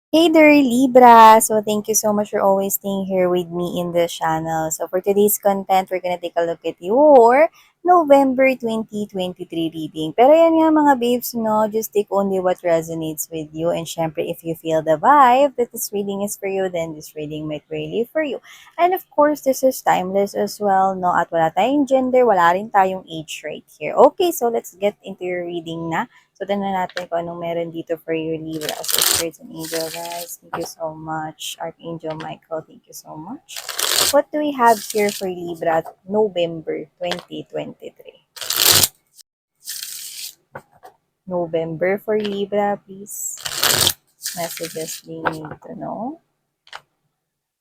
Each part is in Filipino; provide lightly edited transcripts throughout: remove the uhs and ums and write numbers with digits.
Hey there, Libra! So, thank you so much for always staying here with me in the channel. So, for today's content, we're gonna take a look at your November 2023 reading. Pero yan nga mga babes, no? Just take only what resonates with you. And syempre, if you feel the vibe that this reading is for you, then this reading might really for you. And of course, this is timeless as well, no? At wala tayong gender, wala rin tayong age right here. Okay, so let's get into your reading na. So, tignan natin kung anong meron dito for your Libra. So, Spirits and Angel, guys. Thank you so much. Archangel Michael, thank you so much. What do we have here for Libra November 2023? November for Libra, please. Messages we need to know.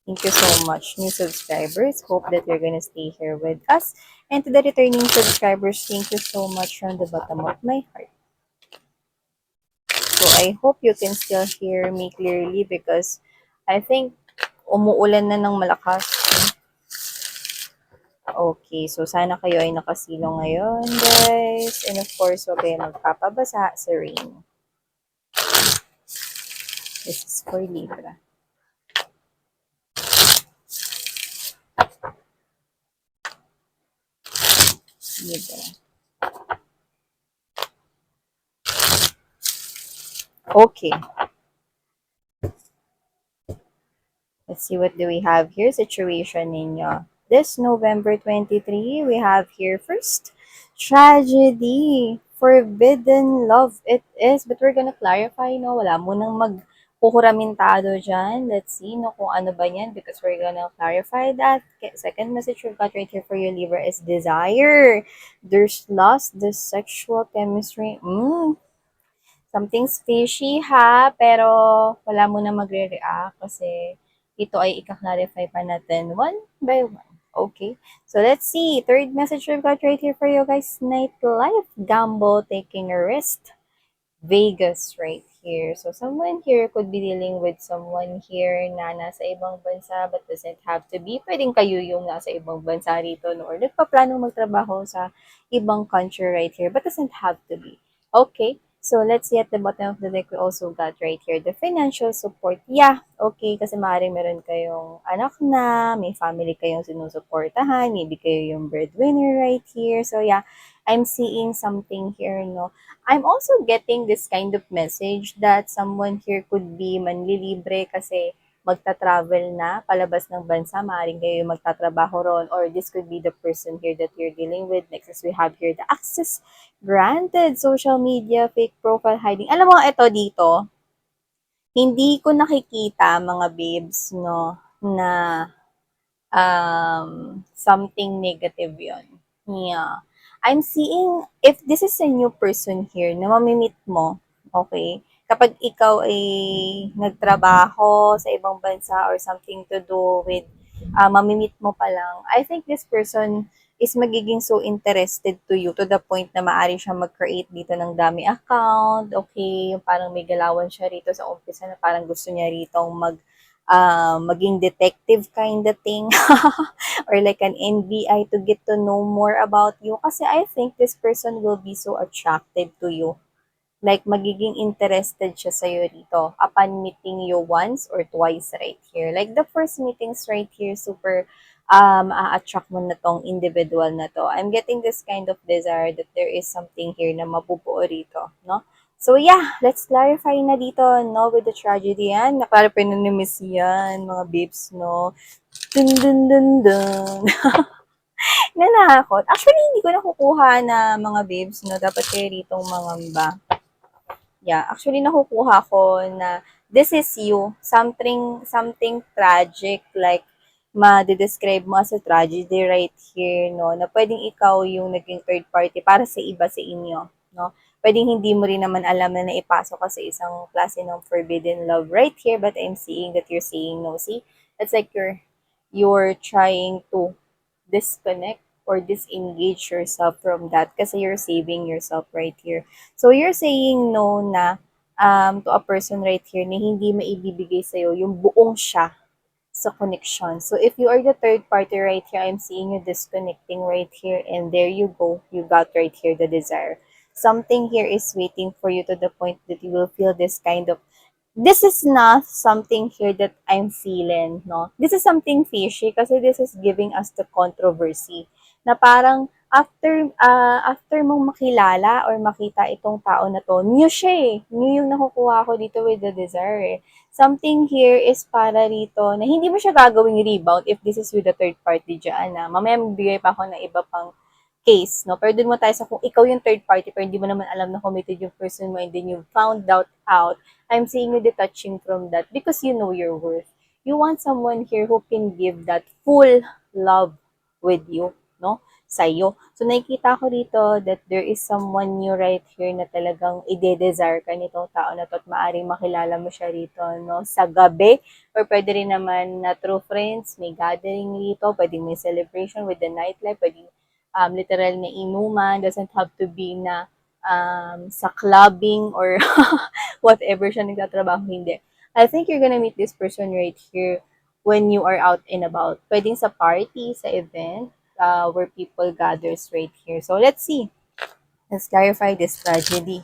Thank you so much, new subscribers. Hope that you're gonna stay here with us. And to the returning subscribers, thank you so much from the bottom of my heart. So I hope you can still hear me clearly because I think umuulan na ng malakas. Okay, so sana kayo ay nakasilong ngayon, guys. And of course, huwag kayo magpapabasa sa rain. This is for Libra. Libra. Okay. Let's see what do we have here. Situation ninyo. This November 23, we have here first, tragedy. Forbidden love it is. But we're gonna clarify, no? Wala mo nang magkukuramintado dyan. Let's see, no, kung ano ba yan because we're gonna clarify that. Okay, second message we've got right here for you, Libra, is desire. There's lost the sexual chemistry. Something's fishy ha, pero wala mo na magre-react kasi ito ay ika-clarify pa natin one by one. Okay, so let's see. Third message we've got right here for you guys. Nightlife, gamble, taking a risk. Vegas right here. So someone here could be dealing with someone here na nasa ibang bansa but doesn't have to be. Pwedeng kayo yung nasa ibang bansa rito no? Or nagpa-plano magtrabaho sa ibang country right here but doesn't have to be. Okay, so let's see at the bottom of the deck we also got right here the financial support. Yeah, okay, kasi maaaring meron kayong anak na, may family kayong sinusuportahan, maybe kayo yung breadwinner right here. So yeah, I'm seeing something here, no? I'm also getting this kind of message that someone here could be manlilibre kasi magta-travel na palabas ng bansa, maaaring kayo yung magtatrabaho ron, or this could be the person here that you're dealing with. Next is we have here the access granted, social media, fake profile hiding. Alam mo, ito dito, hindi ko nakikita mga babes, no, na something negative yon. Yeah. I'm seeing, if this is a new person here na mamimit mo, okay, kapag ikaw ay nagtrabaho sa ibang bansa or something to do with mamimit mo pa lang, I think this person is magiging so interested to you to the point na maaari siya mag-create dito ng dami account, okay, yung parang may galawan siya rito sa umpisa na parang gusto niya rito maging detective kind of thing or like an NBI to get to know more about you kasi I think this person will be so attracted to you. Like, magiging interested siya sa'yo rito upon meeting you once or twice right here. Like, the first meetings right here, super attract mo na tong individual na to. I'm getting this kind of desire that there is something here na mabubuo rito, no? So, yeah, let's clarify na dito, no, with the tragedy yan. Naklarify na ni Miss yan, mga babes, no? Dun, dun, dun, dun. Nanakot. Actually, hindi ko nakukuha na mga babes, no? Dapat kayo ritong mangamba. Yeah, actually nakukuha ko na this is you. Something tragic, like ma-describe mo as a tragedy right here, no? Na pwedeng ikaw yung naging third party para sa iba sa inyo, no? Pwedeng hindi mo rin naman alam na naipasok ka sa isang klase ng forbidden love right here, but I'm seeing that you're saying no. See, it's like you're trying to disconnect or disengage yourself from that kasi you're saving yourself right here. So you're saying no na to a person right here na hindi maibibigay sa'yo yung buong siya sa connection. So if you are the third party right here, I'm seeing you disconnecting right here and there you go. You got right here the desire. Something here is waiting for you to the point that you will feel this kind of this is not something here that I'm feeling, no? This is something fishy kasi this is giving us the controversy na parang after mong makilala or makita itong tao na to, new siya eh. New yung nakukuha ko dito with the desire eh. Something here is para rito na hindi mo siya gagawing rebound if this is with the third party dyan. Mamaya magbigay pa ako ng iba pang case, no? Pero dun mo tayo sa kung ikaw yung third party pero hindi mo naman alam na committed yung person mo and then you found out, I'm seeing you detaching from that because you know your worth. You want someone here who can give that full love with you, no? Sa'yo. So, nakikita ko dito that there is someone new right here na talagang ide-desire ka nitong tao na to at maaaring makilala mo siya rito, no? Sa gabi, or pwede rin naman na through friends, may gathering rito, pwedeng may celebration with the nightlife, pwedeng literal na inuman, doesn't have to be na sa clubbing or whatever siya nagtatrabaho, hindi. I think you're gonna meet this person right here when you are out and about. Pwedeng sa party, sa event, where people gathers right here. So, let's see. Let's clarify this tragedy.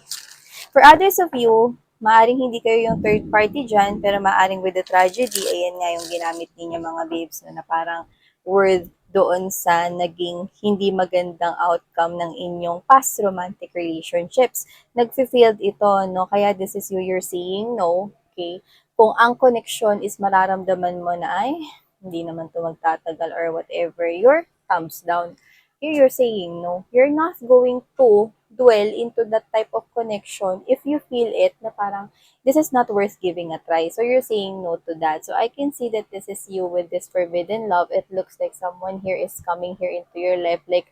For others of you, maaring hindi kayo yung third party dyan, pero maaring with the tragedy, ayan nga yung ginamit ninyo mga babes no, na parang worth doon sa naging hindi magandang outcome ng inyong past romantic relationships. Nag-fulfilled ito, no? Kaya this is you're saying no, okay? Kung ang connection is mararamdaman mo na ay, hindi naman to magtatagal or whatever, your thumbs down. Here you're saying no. You're not going to dwell into that type of connection if you feel it na parang this is not worth giving a try. So you're saying no to that. So I can see that this is you with this forbidden love. It looks like someone here is coming here into your life like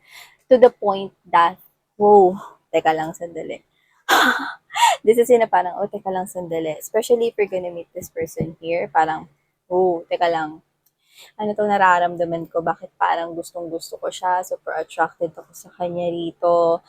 to the point that, whoa, teka lang sandali. This is yun na parang, oh, teka lang sandali. Especially if you're gonna meet this person here, parang, oh, teka lang, ano 'tong nararamdaman ko, bakit parang gustong-gusto ko siya, super attracted ako sa kanya rito,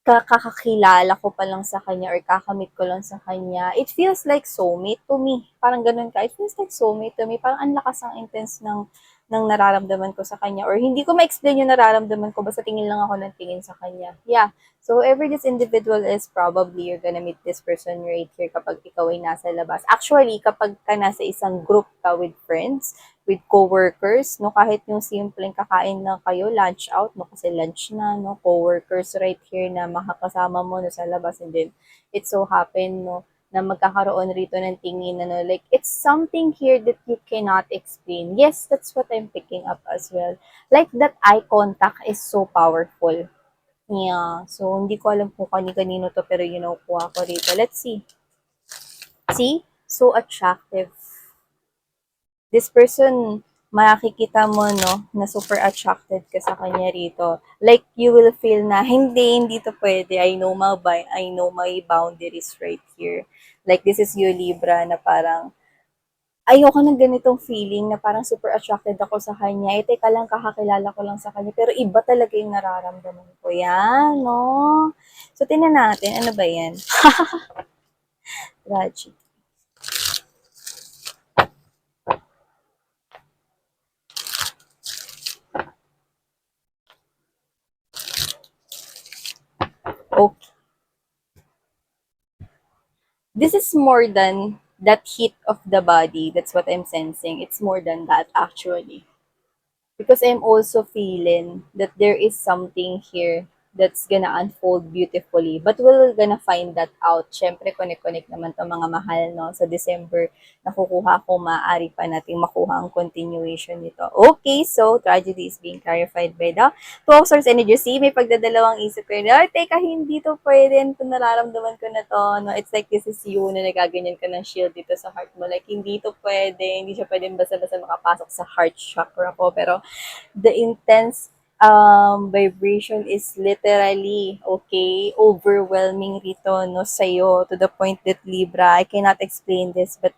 kakakilala ko pa lang sa kanya or kakamit ko lang sa kanya, it feels like soulmate to me. Parang ganun ka, it feels like soulmate to me. Parang ang lakas ang intense ng nararamdaman ko sa kanya or hindi ko ma-explain yung nararamdaman ko, basta tingin lang ako ng tingin sa kanya. Yeah. So, whoever this individual is, probably you're gonna meet this person right here kapag ikaw ay nasa labas. Actually, kapag ka nasa isang group ka with friends, with coworkers, no, kahit yung simpleng kakain na kayo, lunch out, no, kasi lunch na, no, coworkers right here na makakasama mo no, sa labas, and then it so happen, no, na magkakaroon rito ng tingin, ano, like, it's something here that you cannot explain. Yes, that's what I'm picking up as well. Like, that eye contact is so powerful. Yeah, so, hindi ko alam kung kani-kanino to, pero you know, kuha ko rito. Let's see. See? So attractive. This person, makikita mo, no, na super attracted ka sa kanya rito. Like, you will feel na, hindi to pwede. I know my boundaries right here. Like, this is you, Libra, na parang, ayoko ng ganitong feeling na parang super attracted ako sa kanya. Eh, teka lang, kakakilala ko lang sa kanya. Pero iba talaga yung nararamdaman ko. Yan, no? So, tingnan natin. Ano ba yan? Tragic. Okay. This is more than that heat of the body. That's what I'm sensing. It's more than that, actually. Because I'm also feeling that there is something here that's gonna unfold beautifully. But we're gonna find that out. Siyempre, connect-connect naman to mga mahal, no? Sa December, nakukuha ko, maaari pa nating makuha ang continuation nito. Okay, so, tragedy is being clarified by the Two of Swords energy. See, may pagdadalawang isip ko yun. Ay, teka, hindi to pwede. Ito nararamdaman ko na to. No? It's like this is you na nagaganyan ka ng shield dito sa heart mo. Like, hindi to pwede. Hindi siya pwede basta-basta makapasok sa heart chakra ko. Pero, the intense vibration is literally, okay, overwhelming rito, no, sa'yo, to the point that Libra, I cannot explain this, but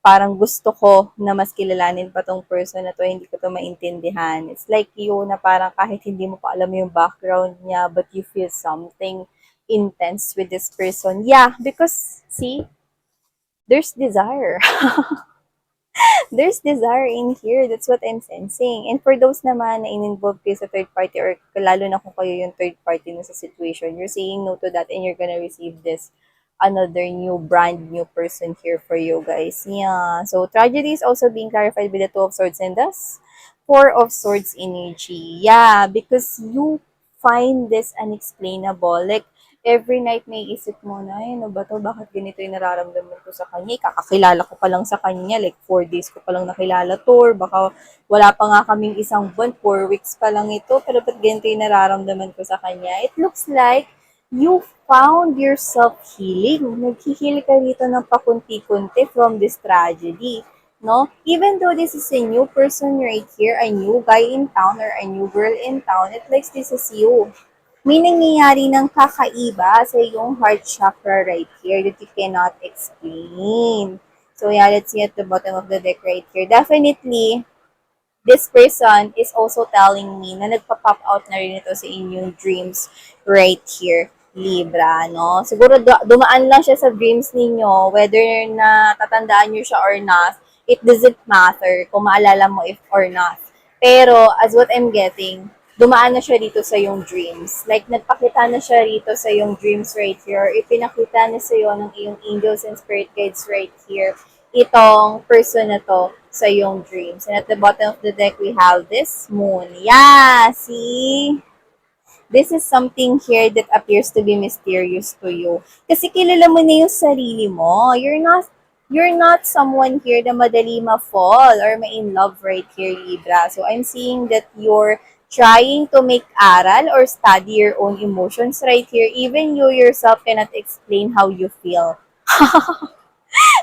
parang gusto ko na mas kilalanin pa tong person na to, hindi ko to maintindihan. It's like you na parang kahit hindi mo pa alam yung background niya, but you feel something intense with this person. Yeah, because, see, there's desire. There's desire in here. That's what I'm sensing. And for those naman na in-involve kayo sa third party or lalo na kung kayo yung third party na sa situation, you're saying no to that and you're gonna receive this another new brand new person here for you guys. Yeah. So tragedy is also being clarified with the Two of Swords and thus Four of Swords energy. Yeah, because you find this unexplainable. Like, every night may isip mo na, ay, ano ba to? Bakit ganito yung nararamdaman ko sa kanya? Kakakilala ko pa lang sa kanya. Like, 4 days ko pa lang nakilala to. Or baka wala pa nga kaming isang buwan, 4 weeks pa lang ito. Pero ba't ganito yung nararamdaman ko sa kanya? It looks like you found yourself healing. Nag-heal ka dito ng pakunti-kunti from this tragedy. No? Even though this is a new person right here, a new guy in town or a new girl in town, it likes this is you. May nangyayari ng kakaiba sa iyong heart chakra right here that you cannot explain. So yeah, let's see at the bottom of the deck right here. Definitely, this person is also telling me na nagpa-pop out na rin ito sa inyong dreams right here, Libra, no? Siguro dumaan lang siya sa dreams ninyo, whether na tatandaan nyo siya or not, it doesn't matter kung maalala mo if or not. Pero, as what I'm getting, dumaan na siya dito sa yung dreams. Like, nagpakita na siya rito sa yung dreams right here. Ipinakita na sa iyo ng iyong angels and spirit guides right here itong person na to sa yung dreams. And at the bottom of the deck, we have this moon. Yeah, see? This is something here that appears to be mysterious to you. Kasi kilala mo na yung sarili mo. You're not someone here na madali ma-fall or ma-in love right here, Libra. So I'm seeing that you're trying to make aral or study your own emotions right here. Even you yourself cannot explain how you feel.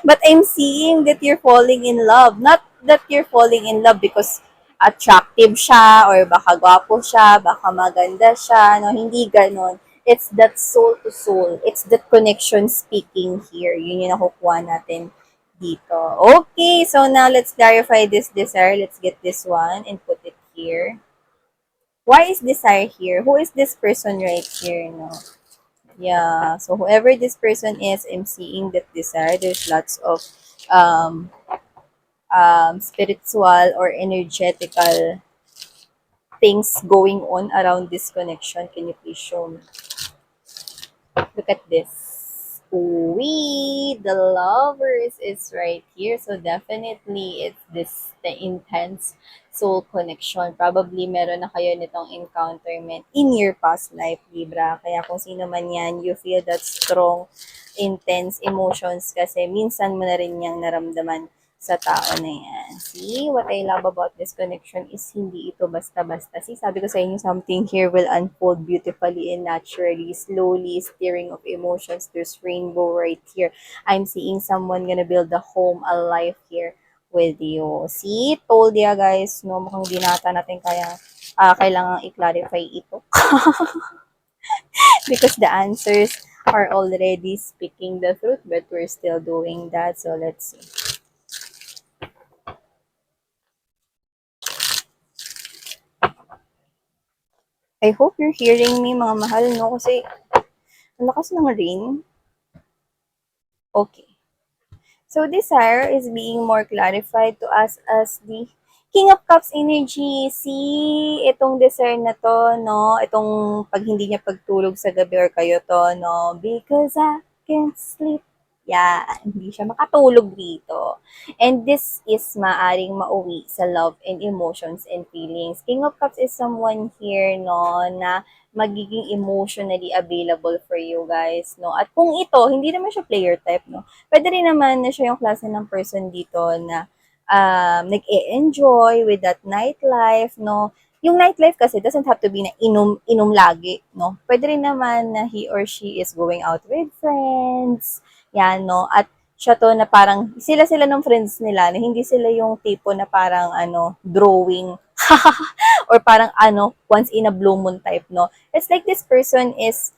But I'm seeing that you're falling in love. Not that you're falling in love because attractive siya or baka gwapo siya, baka maganda siya. No, hindi ganon. It's that soul to soul. It's that connection speaking here. Yun yung nakukuha natin dito. Okay, so now let's clarify this desire. Let's get this one and put it here. Why is desire here? Who is this person right here? No? Yeah, so whoever this person is, I'm seeing that desire. There's lots of um, spiritual or energetical things going on around this connection. Can you please show me? Look at this. Ooh, the lovers is right here. So definitely it's this the intense soul connection. Probably meron na kayo nitong encounterment in your past life, Libra. Kaya kung sino man yan, you feel that strong, intense emotions kasi minsan mo na rin niyang naramdaman sa tao na yan. See, what I love about this connection is hindi ito basta-basta. See, sabi ko sa inyo, something here will unfold beautifully and naturally, slowly, steering of emotions. There's rainbow right here. I'm seeing someone gonna build a home, a life here with you. See, told ya guys, no, mukhang dinata natin kaya kailangan i-clarify ito. Because the answers are already speaking the truth, but we're still doing that. So let's see. I hope you're hearing me, mga mahal, no? Kasi, ang lakas ng rain. Okay. So, desire is being more clarified to us as the King of Cups energy. See, itong desire na to, no? Itong pag hindi niya pagtulog sa gabi or kayo to, no? Because I can't sleep. Yeah, hindi siya makatulog dito. And this is maaring mauwi sa love and emotions and feelings. King of Cups is someone here, no, na magiging emotionally available for you guys, no? At kung ito, hindi naman siya player type, no? Pwede rin naman na siya yung klase ng person dito na nag-e-enjoy with that nightlife, no? Yung nightlife kasi doesn't have to be na inom lagi, no? Pwede rin naman na he or she is going out with friends, yan, no? At siya to na parang, sila ng friends nila, na hindi sila yung tipo na parang, drawing, or parang, once in a blue moon type, no? It's like this person is,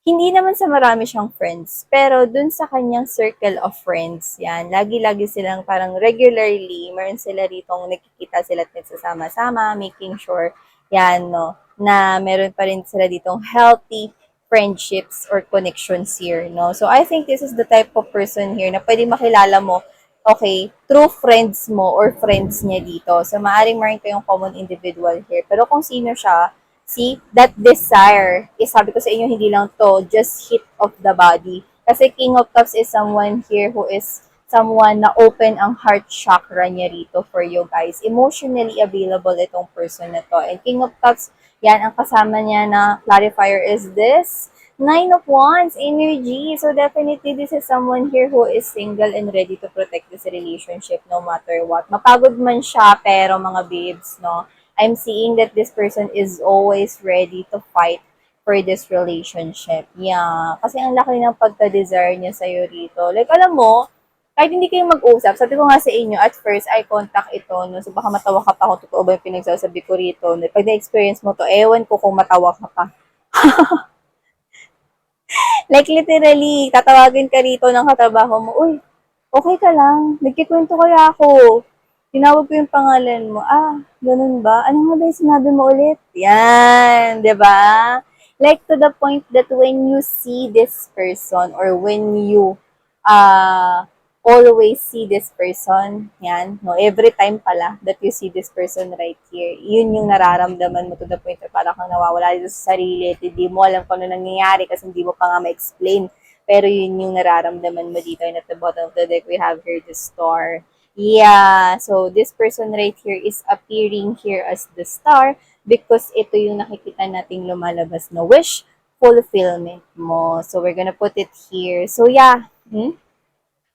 hindi naman sa marami siyang friends, pero dun sa kanyang circle of friends, yan, lagi-lagi silang parang regularly, meron sila ditong nakikita sila at nagsasama-sama, making sure, yan, no, na meron pa rin sila ditong healthy friendships or connections here, no. So, I think this is the type of person here na pwede makilala mo, okay, true friends mo or friends niya dito. So, maaaring meron kayong common individual here. Pero kung sino siya, See, that desire is, sabi ko sa inyo, hindi lang to just hit of the body. Kasi King of Cups is someone here who is someone na open ang heart chakra niya rito for you guys. Emotionally available itong person na to. And King of Cups, yan, ang kasama niya na clarifier is this Nine of Wands energy. So definitely this is someone here who is single and ready to protect this relationship no matter what. Mapagod man siya, pero mga babes, no, I'm seeing that this person is always ready to fight for this relationship. Yeah. Kasi ang laki ng pagka-desire niya sa'yo rito. Like, alam mo, kahit hindi kayo mag-usap, sabi ko nga sa inyo, at first, eye contact ito, no? So, baka matawa ka pa kung totoo ba yung pinagsasabi ko rito. No? Pag na-experience mo to, ewan ko kung matawa ka pa. Like, literally, tatawagin ka rito ng katrabaho mo, uy, okay ka lang? Nagkikwento kaya ako. Tinawag ko yung pangalan mo. Ah, ganun ba? Ano nga ba yung sinabi mo ulit? Yan, di ba? Like to the point that when you see this person or when you uh, always see this person, yan, no, every time pala that you see this person right here, yun yung nararamdaman mo to the point na parang kang nawawala dito sa sarili at hindi mo alam kung ano nangyayari kasi hindi mo pa nga ma-explain. Pero yun yung nararamdaman mo dito. And at the bottom of the deck, we have here the star. Yeah, so this person right here is appearing here as the star because ito yung nakikita nating lumalabas na wish fulfillment mo. So we're gonna put it here. So yeah,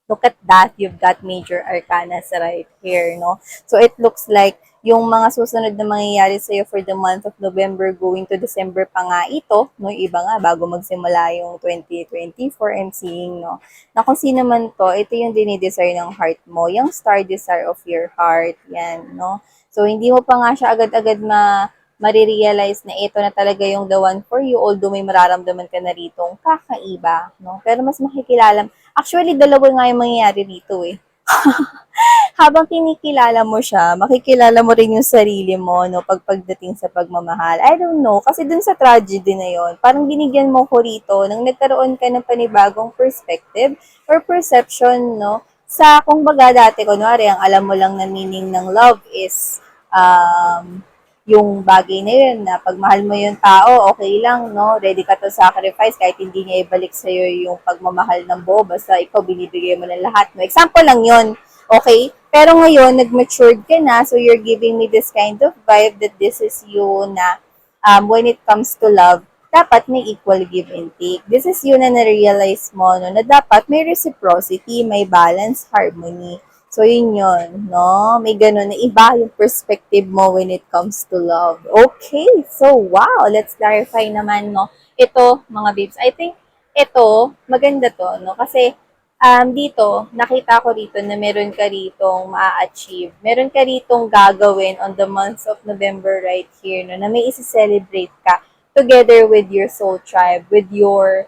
look at that, you've got major arcanas right here, no? So it looks like yung mga susunod na mangyayari sa'yo for the month of November going to December pa nga ito, no? Iba nga, bago magsimula yung 2024, I'm seeing, no? Na kung sino man to, ito yung dinidesire ng heart mo, yung star desire of your heart, yan, no? So, hindi mo pa nga siya agad-agad marirealize na ito na talaga yung the one for you, although may mararamdaman ka na ritong kakaiba, no? Pero mas makikilala. Actually, dalawa nga yung mangyayari dito eh. Habang kinikilala mo siya, makikilala mo rin yung sarili mo, no, pagdating sa pagmamahal. I don't know, kasi dun sa tragedy na yon, parang binigyan mo ko rito nang nagkaroon ka ng panibagong perspective or perception, no, sa, kung baga dati, kunwari, ang alam mo lang na meaning ng love is, yung bagay na yun, na pag mahal mo yung tao, okay lang, no? Ready ka to sacrifice kahit hindi niya ibalik sa'yo yung pagmamahal ng buo, basta ikaw binibigay mo ng lahat, no? Example lang yun, okay? Pero ngayon, nag-matured ka na, so you're giving me this kind of vibe that this is you na when it comes to love, dapat may equal give and take. This is you na na-realize mo, no, na dapat may reciprocity, may balance, harmony. So, yun, no? May ganun na iba yung perspective mo when it comes to love. Okay, so wow, let's clarify naman, no? Ito, mga babes, I think ito, maganda to, no? Kasi dito, nakita ko dito na meron ka ritong ma-achieve. Meron ka ritong gagawin on the month of November right here, no? Na may isi-celebrate ka together with your soul tribe, with your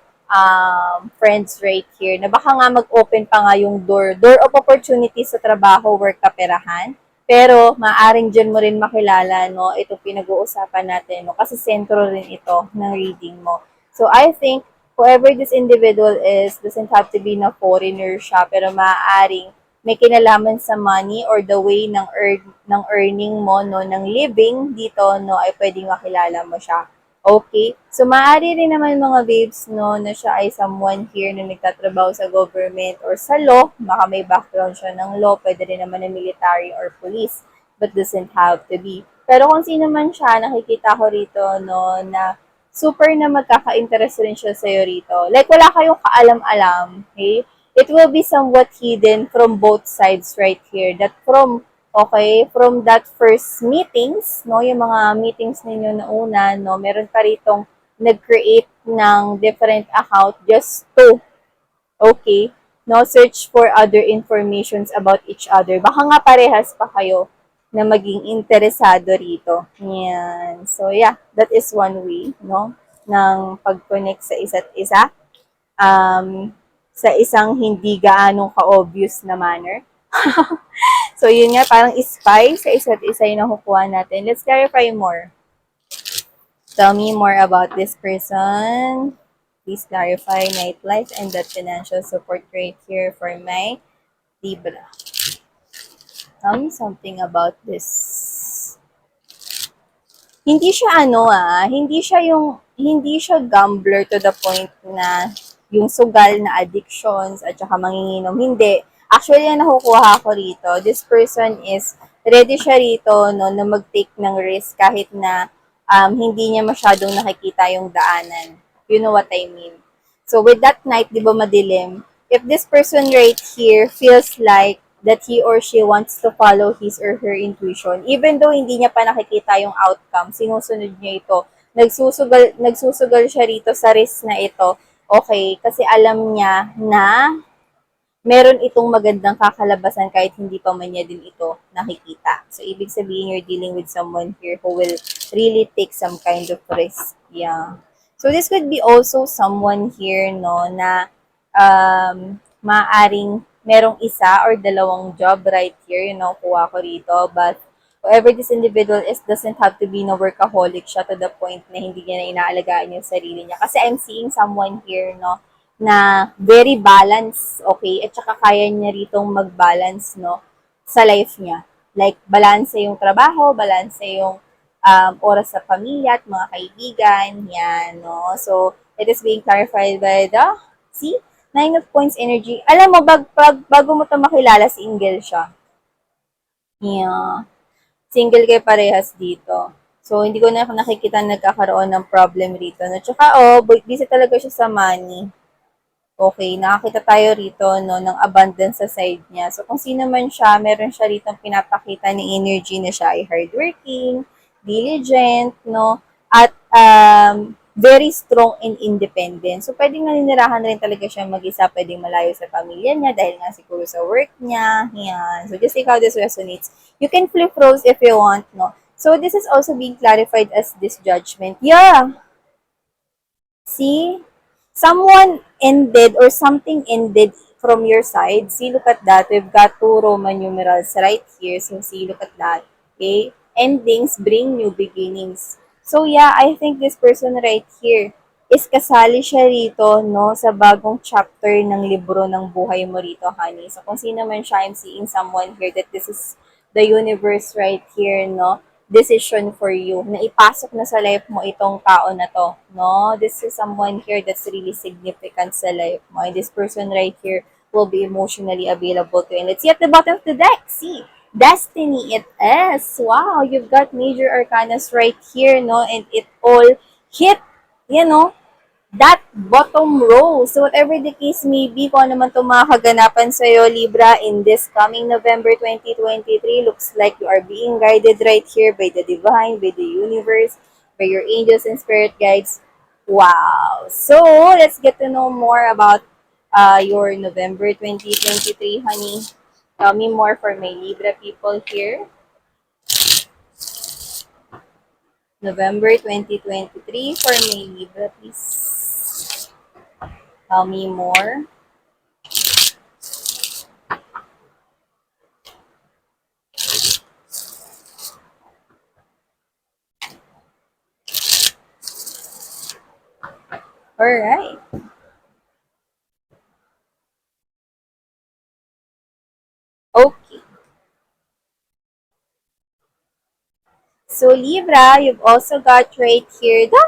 friends right here, na baka nga mag-open pa nga yung door of opportunity sa trabaho, work, kaperahan, pero maaring dyan mo rin makilala, no, itong pinag-uusapan natin, no, kasi sentro rin ito ng reading mo. So, I think, whoever this individual is, doesn't have to be na foreigner siya, pero maaaring may kinalaman sa money or the way ng earning mo, no, ng living dito, no, ay pwedeng makilala mo siya. Okay? So, maaari rin naman mga babes, no, na siya ay someone here na nagtatrabaho sa government or sa law. Baka may background siya ng law, pwede rin naman ng military or police, but doesn't have to be. Pero kung sino man siya, nakikita ko rito, no, na super na magkaka-interest rin siya sa'yo rito. Like, wala kayong kaalam-alam, okay? It will be somewhat hidden from both sides right here. That okay, from that first meetings, no, yung mga meetings ninyo na una, no, meron pa ritong nag-create ng different account just to, okay, no, search for other informations about each other. Baka nga parehas pa kayo na maging interesado rito. Yan. So, yeah, that is one way, no, ng pag-connect sa isa't isa. Sa isang hindi gaanong ka-obvious na manner. So, yun nga, parang spy sa isa't isa yung nakukuha natin. Let's clarify more. Tell me more about this person. Please clarify nightlife and that financial support right here for my Libra. Tell me something about this. Hindi siya hindi siya gambler to the point na yung sugal na addictions at saka manginginom. Hindi. Actually, ang nakukuha ko rito, this person is ready siya rito no, na mag-take ng risk kahit na hindi niya masyadong nakikita yung daanan. You know what I mean? So, with that night, di ba madilim? If this person right here feels like that he or she wants to follow his or her intuition, even though hindi niya pa nakikita yung outcome, sinusunod niya ito. Nagsusugal siya rito sa risk na ito. Okay, kasi alam niya na meron itong magandang kakalabasan kahit hindi pa man niya din ito nakikita. So, ibig sabihin you're dealing with someone here who will really take some kind of risk. Yeah. So, this could be also someone here, no, na maaring merong isa or dalawang job right here, you know, kuha ko rito. But, whoever this individual is doesn't have to be no workaholic siya to the point na hindi niya na inaalagaan yung sarili niya. Kasi I'm seeing someone here, no, na very balanced, okay? At saka kaya niya ritong mag-balance, no, sa life niya. Like, balance yung trabaho, balance yung oras sa pamilya at mga kaibigan, yan, no? So, it is being clarified by the, see, Nine of Coins energy. Alam mo, bago mo ito makilala, single siya. Yeah. Single kayo parehas dito. So, hindi ko na nakikita nagkakaroon ng problem rito. No? Tsaka, busy talaga siya sa money. Okay, nakakita tayo rito no, ng abundance sa side niya. So, kung sino man siya, meron siya rito pinapakita ng energy na siya ay hardworking, diligent, no, at very strong and independent. So, pwedeng naninirahan rin talaga siya mag-isa, pwedeng malayo sa pamilya niya dahil nga siguro sa work niya. Yan. So, just like how this resonates. You can flip roles if you want, no. So, this is also being clarified as this judgment. Yeah. See? Someone ended or something ended from your side. See, look at that. We've got two Roman numerals right here. So, see, look at that. Okay? Endings bring new beginnings. So, yeah, I think this person right here is kasali siya rito, no, sa bagong chapter ng libro ng buhay mo rito, honey. So, kung sino man siya, I'm seeing someone here that this is the universe right here, no, decision for you na ipasok na sa life mo itong tao na to, no? This is someone here that's really significant sa life mo. And this person right here will be emotionally available to you. And let's see at the bottom of the deck. See, Destiny it is. Wow, you've got major arcanas right here, no? And it all hit, you know, that bottom row. So whatever the case may be, kung ano man itong mga kaganapan sa'yo, Libra, in this coming November 2023, looks like you are being guided right here by the divine, by the universe, by your angels and spirit guides. Wow! So, let's get to know more about your November 2023, honey. Tell me more for my Libra people here. November 2023 for my Libra, please. Tell me more. Alright. Okay. So, Libra, you've also got right here the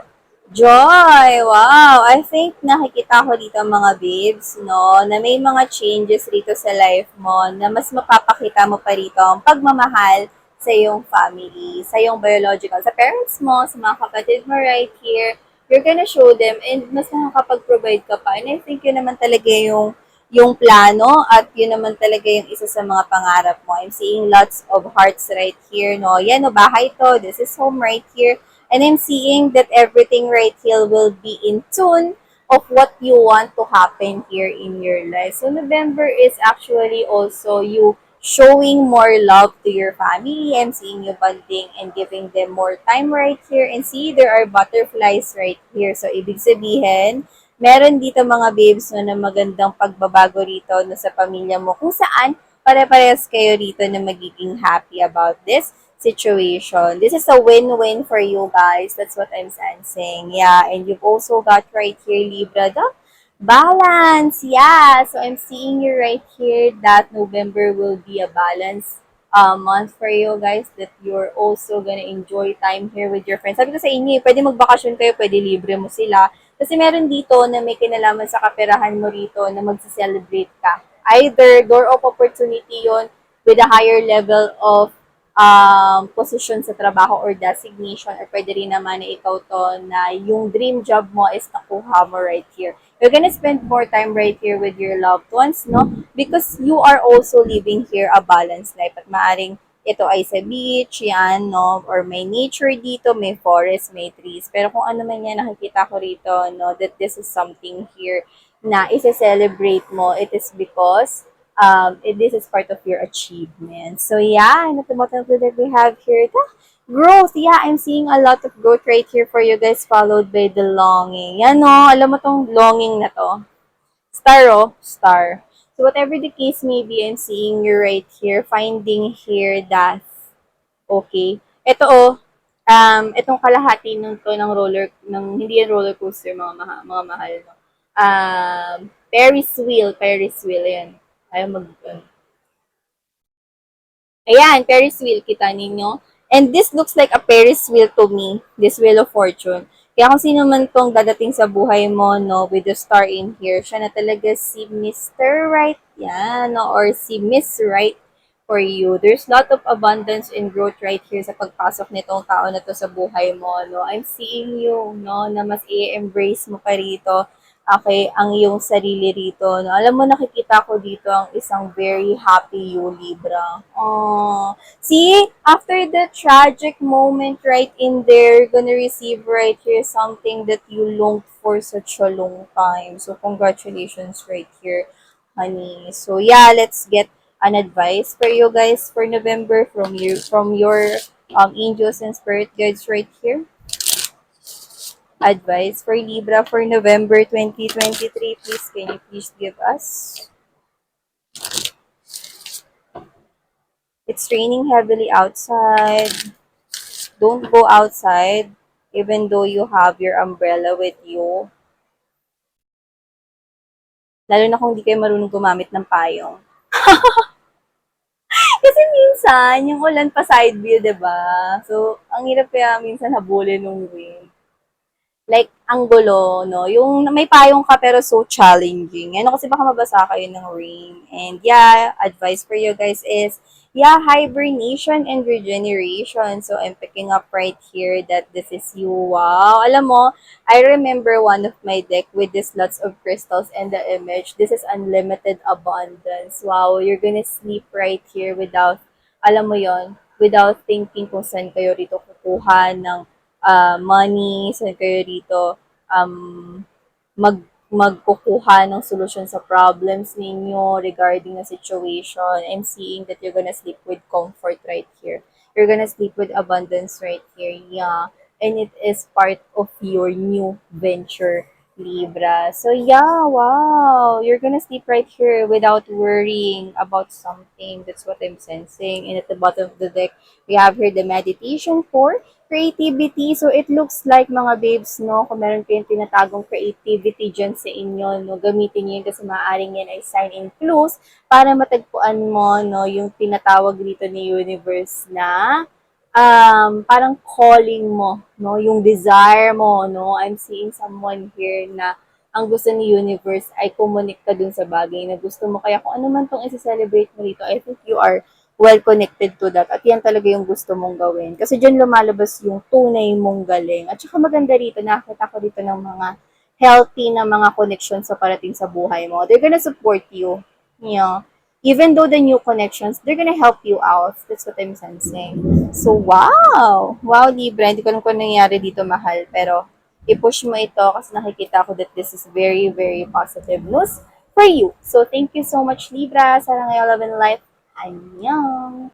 joy. Wow! I think nakikita ko dito mga babes, no, na may mga changes rito sa life mo na mas mapapakita mo pa rito ang pagmamahal sa iyong family, sa iyong biological, sa parents mo, sa mga kapatid mo right here. You're gonna show them and mas nakakapag-provide ka pa. And I think yun naman talaga yung plano at yun naman talaga yung isa sa mga pangarap mo. I'm seeing lots of hearts right here, no? Yan, no, bahay to. This is home right here. And I'm seeing that everything right here will be in tune of what you want to happen here in your life. So November is actually also you showing more love to your family. I'm seeing you bonding and giving them more time right here. And see, there are butterflies right here. So ibig sabihin, meron dito mga babes no, na magandang pagbabago rito no, sa pamilya mo kung saan pare-parehas kayo rito na magiging happy about this situation. This is a win-win for you guys. That's what I'm sensing. Yeah, and you've also got right here, Libra, the balance. Yeah, so I'm seeing you right here that November will be a balance month for you guys, that you're also gonna enjoy time here with your friends. Sabi ko sa inyo, pwede magbakasyon kayo, pwede libre mo sila. Kasi meron dito na may kinalaman sa kaperahan mo rito na magsa-celebrate ka. Either door of opportunity yon with a higher level of position sa trabaho or designation, or pwede rin naman na ikaw to na yung dream job mo is nakuha mo right here. You're gonna spend more time right here with your loved ones, no? Because you are also living here a balanced life. At maaring ito ay sa beach, yan, no? Or may nature dito, may forest, may trees. Pero kung ano man yan nakikita ko rito, no? That this is something here na isa-celebrate mo, it is because this is part of your achievement. So yeah, and at the bottom of the deck we have here the growth. Yeah, I'm seeing a lot of growth right here for you guys, followed by the longing. Yan no, alam mo tong longing na to. Star oh, star. So whatever the case may be, I'm seeing you right here, finding here that, okay. Ito oh, itong kalahati nung to ng roller, ng, hindi yan roller coaster, mga mahal, no? Ferris wheel, yan. Ayaw mag, Ayan, Ferris wheel, kita ninyo. And this looks like a Ferris wheel to me, this Wheel of Fortune. Kaya kung sino man tong dadating sa buhay mo, no, with the star in here, siya na talaga si Mr. Right, yan, no, or si Miss Right for you. There's lot of abundance and growth right here sa pagpasok nitong tao na to sa buhay mo, no. I'm seeing you, no, na mas i-embrace mo pa rito, okay, ang iyong sarili rito. No? Alam mo, nakikita ko dito ang isang very happy you, Libra. Oh, see, after the tragic moment right in there, you're gonna receive right here something that you longed for such a long time. So, congratulations right here, honey. So, yeah, let's get an advice for you guys for November from your angels and spirit guides right here. Advice for Libra for November 2023. Please, can you please give us? It's raining heavily outside. Don't go outside even though you have your umbrella with you. Lalo na kung hindi kayo marunong gumamit ng payong. Kasi minsan, yung ulan pa side view, 'di ba? So, ang hirap kaya minsan habulin ng wind. Like, ang gulo, no? Yung may payong ka pero so challenging. Ano kasi baka mabasa kayo ng rain. And yeah, advice for you guys is, yeah, hibernation and regeneration. So, I'm picking up right here that this is you. Wow. Alam mo, I remember one of my deck with this lots of crystals and the image. This is unlimited abundance. Wow, you're gonna sleep right here without, alam mo yon, without thinking kung saan kayo rito kukuha ng money, saan kayo dito mag magkukuha ng solusyon sa problems ninyo regarding a situation. I'm seeing that you're gonna sleep with comfort right here. You're gonna sleep with abundance right here. Yeah. And it is part of your new venture, Libra. So yeah, wow. You're gonna sleep right here without worrying about something. That's what I'm sensing. And at the bottom of the deck, we have here the meditation for creativity. So, it looks like mga babes, no, kung meron kayong tinatagong creativity dyan sa inyo, no, gamitin nyo yun kasi maaaring yan ay sign in clues para matagpuan mo, no, yung tinatawag dito ni universe na parang calling mo, no, yung desire mo, no. I'm seeing someone here na ang gusto ni universe ay kumunik ka dun sa bagay na gusto mo. Kaya kung ano man tong isi-celebrate mo dito, I think you are well connected to that. At yan talaga yung gusto mong gawin. Kasi dyan lumalabas yung tunay mong galing. At saka maganda rito, nakakita ko dito ng mga healthy na mga connections sa parating sa buhay mo. They're gonna support you. You know, even though the new connections, they're gonna help you out. That's what I'm sensing. So, wow! Wow, Libra. Hindi ko alam kung nangyari dito, mahal. Pero, i-push mo ito kasi nakikita ko that this is very, very positive news for you. So, thank you so much, Libra. Sana ngayon love and life. 안녕.